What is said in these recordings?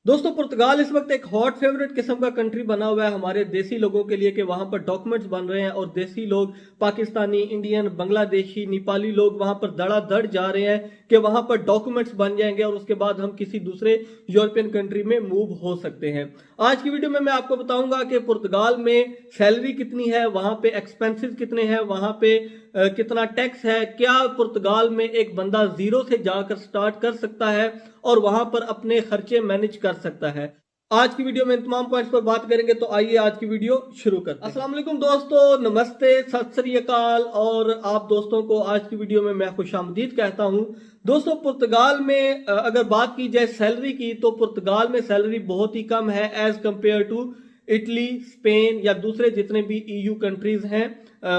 दोस्तों पुर्तगाल इस वक्त एक हॉट फेवरेट किस्म का कंट्री बना हुआ है हमारे देसी लोगों के लिए कि वहां पर डॉक्यूमेंट्स बन रहे हैं और देसी लोग पाकिस्तानी, इंडियन, बांग्लादेशी, नेपाली लोग वहां पर धड़ाधड़ जा रहे हैं कि वहां पर डॉक्यूमेंट्स बन जाएंगे और उसके बाद हम किसी दूसरे यूरोपियन कंट्री में मूव हो सकते हैं। आज की वीडियो में मैं आपको बताऊंगा कि पुर्तगाल में सैलरी कितनी है, वहां पे एक्सपेंसेस कितने हैं, वहां पे कितना टैक्स है, क्या पुर्तगाल में एक बंदा जीरो से जाकर स्टार्ट कर सकता है और वहां पर अपने खर्चे मैनेज कर सकता है। आज की वीडियो में इन तमाम पॉइंट्स पर बात करेंगे, तो आइए आज की वीडियो शुरू करते हैं। अस्सलाम वालेकुम दोस्तों, नमस्ते, सत श्री अकाल और आप दोस्तों को आज की वीडियो में मैं खुशामदीद कहता हूं। दोस्तों पुर्तगाल में अगर बात की जाए सैलरी की, तो पुर्तगाल में सैलरी बहुत ही कम है as compare to Italy, Spain या दूसरे जितने भी ईयू कंट्रीज हैं।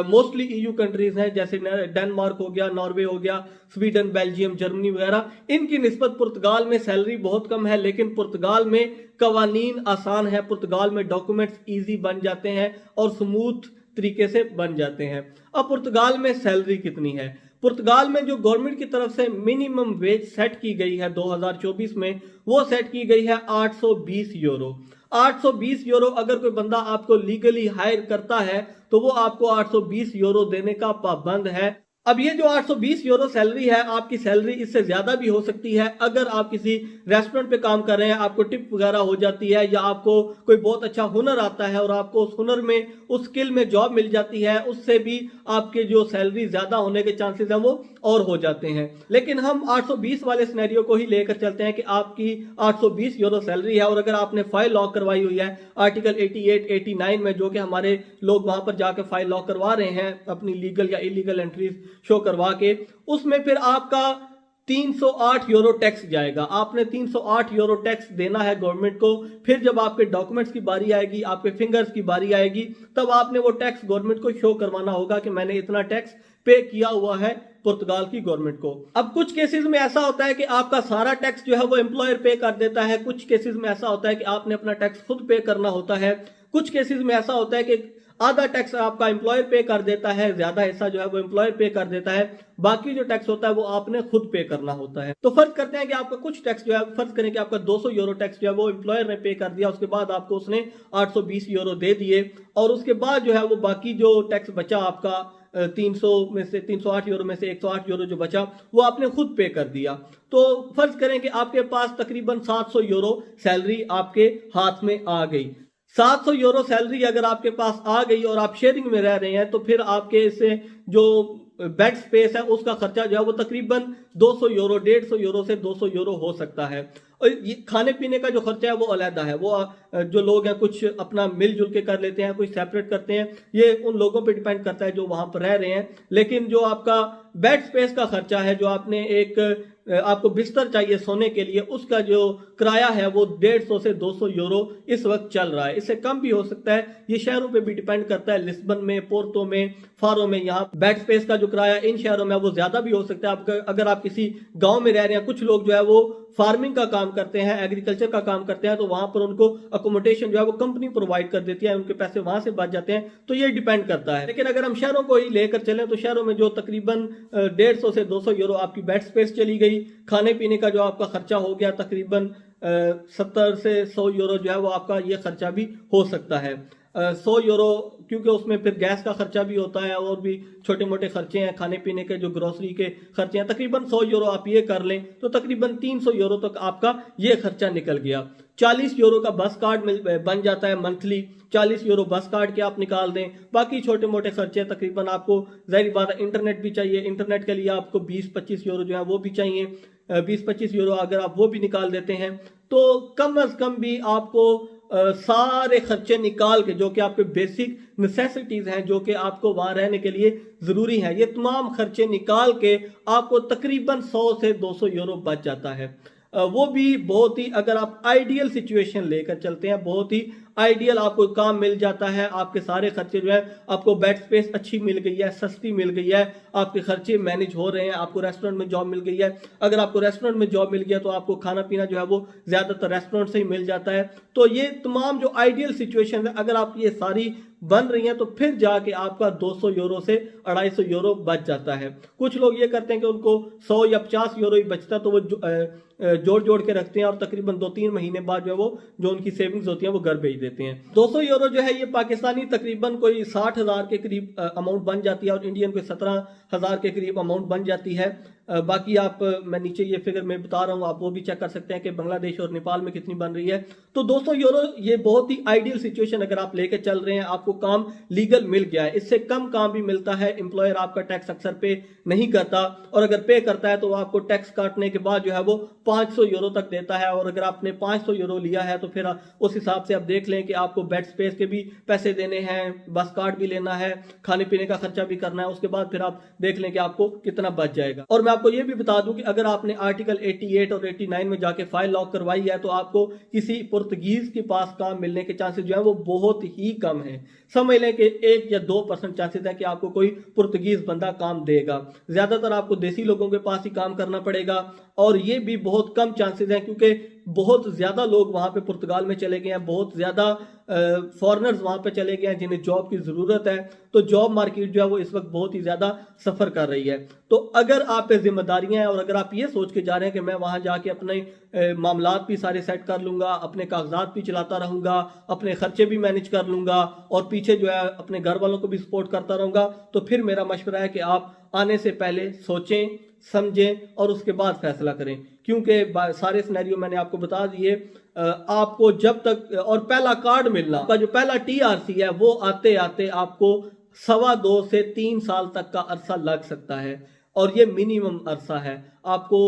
मोस्टली ईयू कंट्रीज हैं जैसे डेनमार्क हो गया, नॉर्वे हो गया, स्वीडन, बेल्जियम, जर्मनी वगैरह, इनकी निस्बत पुर्तगाल में सैलरी बहुत कम है। लेकिन पुर्तगाल में कवानीन आसान है, पुर्तगाल में डॉक्यूमेंट्स इजी बन जाते हैं और स्मूथ तरीके से बन जाते हैं। अब पुर्तगाल में सैलरी कितनी है? पुर्तगाल में जो गवर्नमेंट की तरफ से मिनिमम वेज सेट की गई है 2024 में, वो सेट की गई है 820 यूरो। 820 यूरो अगर कोई बंदा आपको लीगली हायर करता है तो वो आपको 820 यूरो देने का पाबंद है। अब ये जो 820 यूरो सैलरी है, आपकी सैलरी इससे ज्यादा भी हो सकती है। अगर आप किसी रेस्टोरेंट पे काम कर रहे हैं, आपको टिप वगैरह हो जाती है, या आपको कोई बहुत अच्छा हुनर आता है और आपको उस हुनर में, उस स्किल में जॉब मिल जाती है, उससे भी आपके जो सैलरी ज्यादा होने के चांसेस हैं वो और हो जाते हैं। लेकिन हम 820 वाले सिनेरियो को ही लेकर चलते हैं कि आपकी 820 यूरो सैलरी है और अगर आपने फाइल लॉक करवाई हुई है आर्टिकल 88, 89 में, जो कि हमारे लोग वहां पर जाकर फाइल लॉक करवा रहे हैं अपनी लीगल या इलीगल एंट्रीज शो करवा के, उसमें फिर आपका 308 यूरो टैक्स जाएगा। आपने 308 यूरो टैक्स देना है गवर्नमेंट को। फिर जब आपके डॉक्यूमेंट्स की बारी आएगी, आपके फिंगर्स की बारी आएगी, तब आपने वो टैक्स गवर्नमेंट को शो करवाना होगा कि मैंने इतना टैक्स पे किया हुआ है पुर्तगाल की गवर्नमेंट को। अब कुछ केसेस में ऐसा होता है कि आपका सारा टैक्स जो है वो एम्प्लॉयर पे कर देता है। कुछ केसेस में ऐसा होता है कि आपने अपना टैक्स खुद पे करना होता है। कुछ केसेस में ऐसा होता है कि आधा टैक्स आपका एम्प्लॉयर पे कर देता है, ज्यादा हिस्सा जो है वो एम्प्लॉयर पे कर देता है, बाकी जो टैक्स होता है वो आपने खुद पे करना होता है। तो फर्ज करते हैं कि आपका कुछ टैक्स जो है, फर्ज करें कि आपका 200 यूरो टैक्स जो है वो एम्प्लॉयर ने पे कर दिया, उसके बाद आपको उसने 820 यूरो दे दिए और उसके बाद जो है वो बाकी जो टैक्स बचा आपका 300 में से, 308 यूरो में से 108 यूरो जो बचा वो आपने खुद पे कर दिया। तो फर्ज करें कि आपके पास तकरीबन 700 यूरो सैलरी आपके हाथ में आ गई। 700 यूरो सैलरी अगर आपके पास आ गई और आप शेयरिंग में रह रहे हैं, तो फिर आपके से जो बेड स्पेस है उसका खर्चा जो है वो तकरीबन 200 यूरो, 150 यूरो से 200 यूरो हो सकता है। और ये खाने पीने का जो खर्चा है वो अलहदा है। वो जो लोग हैं कुछ अपना मिलजुल के कर लेते हैं, कुछ सेपरेट करते हैं, ये उन लोगों पे डिपेंड करता है जो वहां पर रह रहे हैं। लेकिन जो आपका बेड स्पेस का खर्चा है, जो आपने एक आपको बिस्तर चाहिए सोने के लिए, उसका जो किराया है वो 150 से 200 यूरो इस वक्त चल रहा है। इससे कम भी हो सकता है, ये शहरों पे भी डिपेंड करता है। लिस्बन में, पोर्टो में, फारो में, यहाँ बेड स्पेस का जो किराया इन शहरों में वो ज्यादा भी हो सकता है। अगर आप किसी गांव में रह रहे हैं, कुछ लोग जो है वो फार्मिंग का काम करते हैं, एग्रीकल्चर का काम करते हैं, तो वहां पर उनको अकोमोडेशन जो है वो कंपनी प्रोवाइड कर देती है, उनके पैसे वहां से बच जाते हैं। तो ये डिपेंड करता है। लेकिन अगर हम शहरों को ही लेकर चलें, तो शहरों में जो तकरीबन 150 से 200 यूरो आपकी बेड स्पेस चली गई, खाने पीने का जो आपका खर्चा हो गया तकरीबन 70 से 100 यूरो जो है वो आपका ये खर्चा भी हो सकता है। 100 यूरो, क्योंकि उसमें फिर गैस का खर्चा भी होता है और भी छोटे मोटे खर्चे हैं, खाने पीने के जो ग्रोसरी के खर्चे हैं, तकरीबन 100 यूरो आप ये कर लें तो तकरीबन 300 यूरो तक आपका ये खर्चा निकल गया। 40 यूरो का बस कार्ड बन जाता है मंथली। 40 यूरो बस कार्ड के आप निकाल दें। बाकी छोटे मोटे खर्चे तकरीबन आपको, जाहिर बात है, इंटरनेट भी चाहिए, इंटरनेट के लिए आपको 20-25 यूरो जो है वो भी चाहिए। 20-25 यूरो अगर आप वो भी निकाल देते हैं तो कम अज कम भी आपको सारे खर्चे निकाल के, जो कि आपके बेसिक नेसेसिटीज हैं, जो कि आपको वहां रहने के लिए जरूरी है, ये तमाम खर्चे निकाल के आपको तकरीबन 100 से 200 यूरो बच जाता है। वो भी बहुत ही, अगर आप आइडियल सिचुएशन लेकर चलते हैं, बहुत ही आइडियल आपको काम मिल जाता है, आपके सारे खर्चे जो है, आपको बेड स्पेस अच्छी मिल गई है, सस्ती मिल गई है, आपके खर्चे मैनेज हो रहे हैं, आपको रेस्टोरेंट में जॉब मिल गई है। अगर आपको रेस्टोरेंट में जॉब मिल गया तो आपको खाना पीना जो है वो ज्यादातर रेस्टोरेंट से ही मिल जाता है। तो ये तमाम जो आइडियल सिचुएशन है, अगर आप ये सारी बन रही हैं, तो फिर जाके आपका 200 यूरो से 250 यूरो बच जाता है। कुछ लोग ये करते हैं कि उनको 100 या 50 यूरो ही बचता, तो वो जोड़ जोड़ के रखते हैं और तकरीबन 2-3 महीने बाद जो है वो जो उनकी सेविंग्स होती है वो घर भेज देते हैं। 200 यूरो जो है ये पाकिस्तानी तकरीबन कोई 60,000 के करीब अमाउंट बन जाती है और इंडियन कोई 17,000 के करीब अमाउंट बन जाती है। बाकी आप मैं नीचे ये फिगर मैं बता रहा हूँ, आप वो भी चेक कर सकते हैं कि बांग्लादेश और नेपाल में कितनी बन रही है। तो 200 यूरो ये बहुत ही आइडियल सिचुएशन अगर आप लेके चल रहे हैं, आपको काम लीगल मिल गया है, इससे कम काम भी मिलता है, एम्प्लॉयर आपका टैक्स अक्सर पे नहीं करता और अगर पे करता है तो आपको टैक्स काटने के बाद जो है वो 500 यूरो तक देता है। और अगर आपने 500 यूरो लिया है तो फिर उस हिसाब से आप देख लें कि आपको बेड स्पेस के भी पैसे देने हैं, बस कार्ड भी लेना है, खाने पीने का खर्चा भी करना है, उसके बाद फिर आप देख लें कि आपको कितना बच जाएगा। और मैं आपको ये भी बता दूं कि अगर आपने आर्टिकल 88 और 89 में जाके फाइल लॉक करवाई है तो आपको किसी पुर्तगीज के पास काम मिलने के चांसेस जो है वो बहुत ही कम है। समझ लें कि 1 या 2% चांसेस है कि आपको कोई पुर्तगीज बंदा काम देगा, ज्यादातर आपको देसी लोगों के पास ही काम करना पड़ेगा। और ये भी बहुत कम चांसेस हैं क्योंकि बहुत ज्यादा लोग वहां पे पुर्तगाल में चले गए हैं, बहुत ज्यादा फॉरेनर्स वहां पे चले गए हैं जिन्हें जॉब की जरूरत है। तो जॉब मार्केट जो है वो इस वक्त बहुत ही ज्यादा सफर कर रही है। तो अगर आप पे जिम्मेदारियां हैं और अगर आप ये सोच के जा रहे हैं कि मैं वहां जाके अपने मामलात भी सारे सेट कर लूंगा, अपने कागजात भी चलाता रहूंगा, अपने खर्चे भी मैनेज कर लूंगा और पीछे जो है अपने घर वालों को भी सपोर्ट करता रहूंगा, तो फिर मेरा मशवरा है कि आप आने से पहले सोचें, समझें और उसके बाद फैसला करें। क्योंकि सारे सिनेरियो मैंने आपको बता दिए। आपको जब तक और पहला कार्ड मिलना, आपका जो पहला टीआरसी है वो आते आते आपको 2.25 से 3 साल तक का अरसा लग सकता है और ये मिनिमम अरसा है। आपको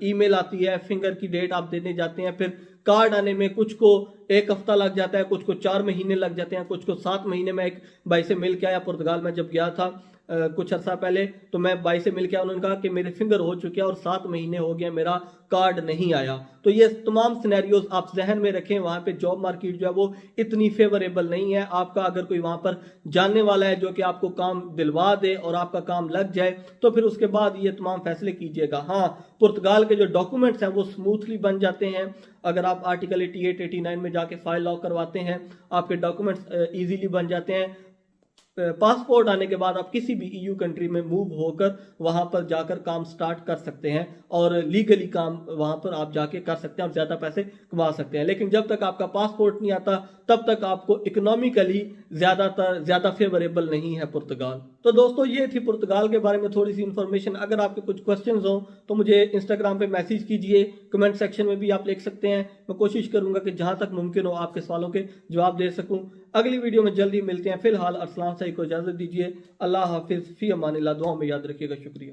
ईमेल आती है, फिंगर की डेट आप देने जाते हैं, फिर कार्ड आने में कुछ को 1 हफ्ता लग जाता है, कुछ को 4 महीने लग जाते हैं, कुछ को 7 महीने में। एक भाई से मिल के आया पुर्तगाल में जब गया था कुछ अर्सा पहले, तो मैं भाई से मिल के आया, उन्होंने कहा कि मेरे फिंगर हो चुके हैं और 7 महीने हो गए मेरा कार्ड नहीं आया। तो ये तमाम सिनेरियोज आप जहन में रखें। वहां पे जॉब मार्केट जो है वो इतनी फेवरेबल नहीं है। आपका अगर कोई वहां पर जानने वाला है जो कि आपको काम दिलवा दे और आपका काम लग जाए तो फिर उसके बाद ये तमाम फैसले कीजिएगा। हाँ, पुर्तगाल के जो डॉक्यूमेंट्स हैं वो स्मूथली बन जाते हैं। अगर आप आर्टिकल 88, 89 में जाके फाइल लॉक करवाते हैं, आपके डॉक्यूमेंट्स इजीली बन जाते हैं। पासपोर्ट आने के बाद आप किसी भी ईयू कंट्री में मूव होकर वहां पर जाकर काम स्टार्ट कर सकते हैं और लीगली काम वहां पर आप जाके कर सकते हैं और ज्यादा पैसे कमा सकते हैं। लेकिन जब तक आपका पासपोर्ट नहीं आता तब तक आपको इकोनॉमिकली ज्यादा फेवरेबल नहीं है पुर्तगाल। तो दोस्तों ये थी पुर्तगाल के बारे में थोड़ी सी इंफॉर्मेशन। अगर आपके कुछ क्वेश्चंस हो तो मुझे इंस्टाग्राम पे मैसेज कीजिए, कमेंट सेक्शन में भी आप लिख सकते हैं। मैं कोशिश करूंगा कि जहां तक मुमकिन हो आपके सवालों के जवाब दे सकूं। अगली वीडियो में जल्दी मिलते हैं। फिलहाल अरसलान सही को इजाजत दीजिए। अल्लाह हाफिज, फी अमानिल्लाह। दुआ में याद रखिएगा। शुक्रिया।